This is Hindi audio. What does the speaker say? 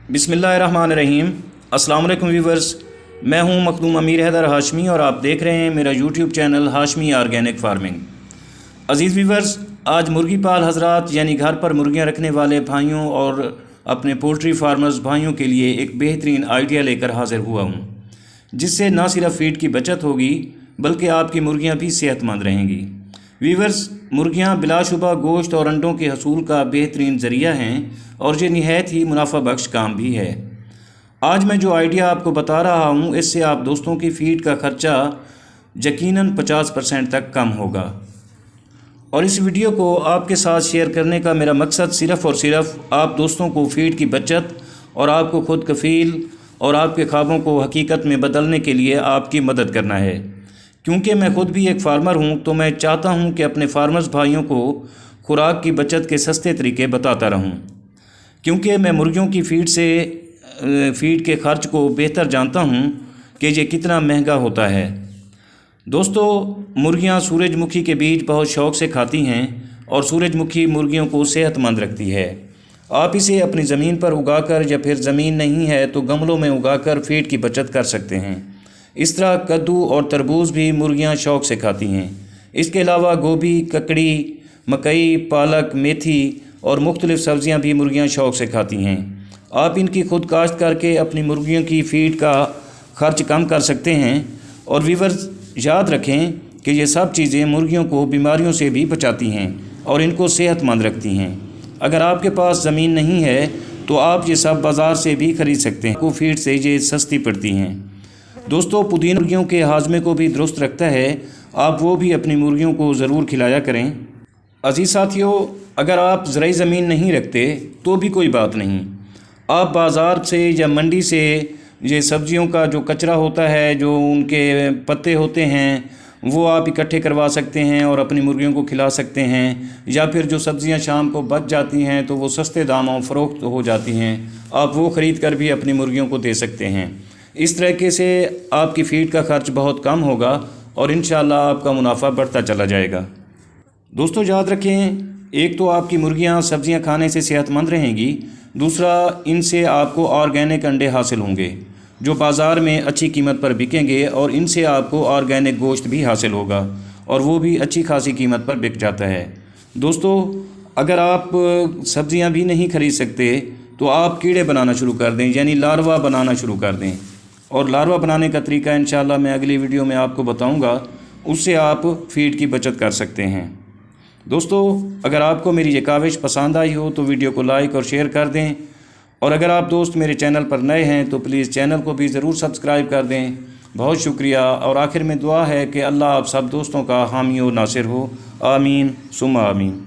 बिस्मिल्लाहिर्रहमानिर्रहीम। अस्सलाम वालेकुम व्यूवर्स, मैं हूं मखदूम अमीर हैदर हाशमी और आप देख रहे हैं मेरा YouTube channel Hashmi organic farming. अज़ीज़ व्यूवर्स, आज मुर्गी पाल हज़रात यानी घर पर मुर्गियां रखने वाले भाइयों और अपने पोल्ट्री फार्मर्स भाइयों के लिए एक बेहतरीन आइडिया लेकर हाज़िर हुआ हूं, जिससे न सिर्फ फीड की बचत होगी बल्कि आपकी मुर्गियां भी सेहतमंद रहेंगी। व्यूवर्स, मुर्गियां बिलाशुबा गोश्त और अंडों के हसूल का बेहतरीन ज़रिया हैं और ये निहायत ही मुनाफा बख्श काम भी है। आज मैं जो आइडिया आपको बता रहा हूँ, इससे आप दोस्तों की फ़ीड का ख़र्चा यकीनन 50% तक कम होगा। और इस वीडियो को आपके साथ शेयर करने का मेरा मकसद सिर्फ़ और सिर्फ आप दोस्तों को फ़ीड की बचत और आपको खुद कफ़ील और आपके ख्वाबों को हकीकत में बदलने के लिए आपकी मदद करना है। क्योंकि मैं ख़ुद भी एक फार्मर हूँ, तो मैं चाहता हूँ कि अपने फार्मर्स भाइयों को खुराक की बचत के सस्ते तरीके बताता रहूँ, क्योंकि मैं मुर्गियों की फ़ीड के ख़र्च को बेहतर जानता हूँ कि ये कितना महंगा होता है। दोस्तों, मुर्गियाँ सूरजमुखी के बीज बहुत शौक़ से खाती हैं और सूरजमुखी मुर्गियों को सेहतमंद रखती है। आप इसे अपनी ज़मीन पर उगाकर या फिर ज़मीन नहीं है तो गमलों में उगाकर फ़ीड की बचत कर सकते हैं। इस तरह कद्दू और तरबूज भी मुर्गियाँ शौक़ से खाती हैं। इसके अलावा गोभी, ककड़ी, मकई, पालक, मेथी और मुख्तलिफ़ सब्ज़ियाँ भी मुर्गियाँ शौक़ से खाती हैं। आप इनकी खुद काश्त करके अपनी मुर्गियों की फ़ीड का ख़र्च कम कर सकते हैं। और व्यूअर्स, याद रखें कि ये सब चीज़ें मुर्गियों को बीमारियों से भी बचाती हैं और इनको सेहतमंद रखती हैं। अगर आपके पास ज़मीन नहीं है तो आप ये सब बाज़ार से भी ख़रीद सकते हैं। को फ़ीड से ये सस्ती पड़ती हैं। दोस्तों, पुदीना मुर्गियों के हाजमे को भी दुरुस्त रखता है, आप वो भी अपनी मुर्गियों को ज़रूर खिलाया करें। अज़ीज़ साथियों, अगर आप ज़राई ज़मीन नहीं रखते तो भी कोई बात नहीं, आप बाज़ार से या मंडी से ये सब्ज़ियों का जो कचरा होता है, जो उनके पत्ते होते हैं, वो आप इकट्ठे करवा सकते हैं और अपनी मुर्गियों को खिला सकते हैं। या फिर जो सब्ज़ियां शाम को बच जाती हैं तो वो सस्ते दामों फ़रोख्त हो जाती हैं, आप वो ख़रीद कर भी अपनी मुर्गियों को दे सकते हैं। इस तरीके से आपकी फ़ीड का ख़र्च बहुत कम होगा और इंशाअल्लाह आपका मुनाफा बढ़ता चला जाएगा। दोस्तों, याद रखें, एक तो आपकी मुर्गियां सब्ज़ियां खाने से सेहतमंद रहेंगी, दूसरा इनसे आपको ऑर्गेनिक अंडे हासिल होंगे जो बाज़ार में अच्छी कीमत पर बिकेंगे और इनसे आपको ऑर्गेनिक गोश्त भी हासिल होगा और वो भी अच्छी खासी कीमत पर बिक जाता है। दोस्तों, अगर आप सब्ज़ियां भी नहीं ख़रीद सकते तो आप कीड़े बनाना शुरू कर दें, यानी लार्वा बनाना शुरू कर दें। और लार्वा बनाने का तरीका इंशाअल्लाह मैं अगली वीडियो में आपको बताऊंगा, उससे आप फ़ीड की बचत कर सकते हैं। दोस्तों, अगर आपको मेरी ये काविश पसंद आई हो तो वीडियो को लाइक और शेयर कर दें, और अगर आप दोस्त मेरे चैनल पर नए हैं तो प्लीज़ चैनल को भी ज़रूर सब्सक्राइब कर दें। बहुत शुक्रिया। और आखिर में दुआ है कि अल्लाह आप सब दोस्तों का हामी और नासिर हो। आमीन सुम्मा आमीन।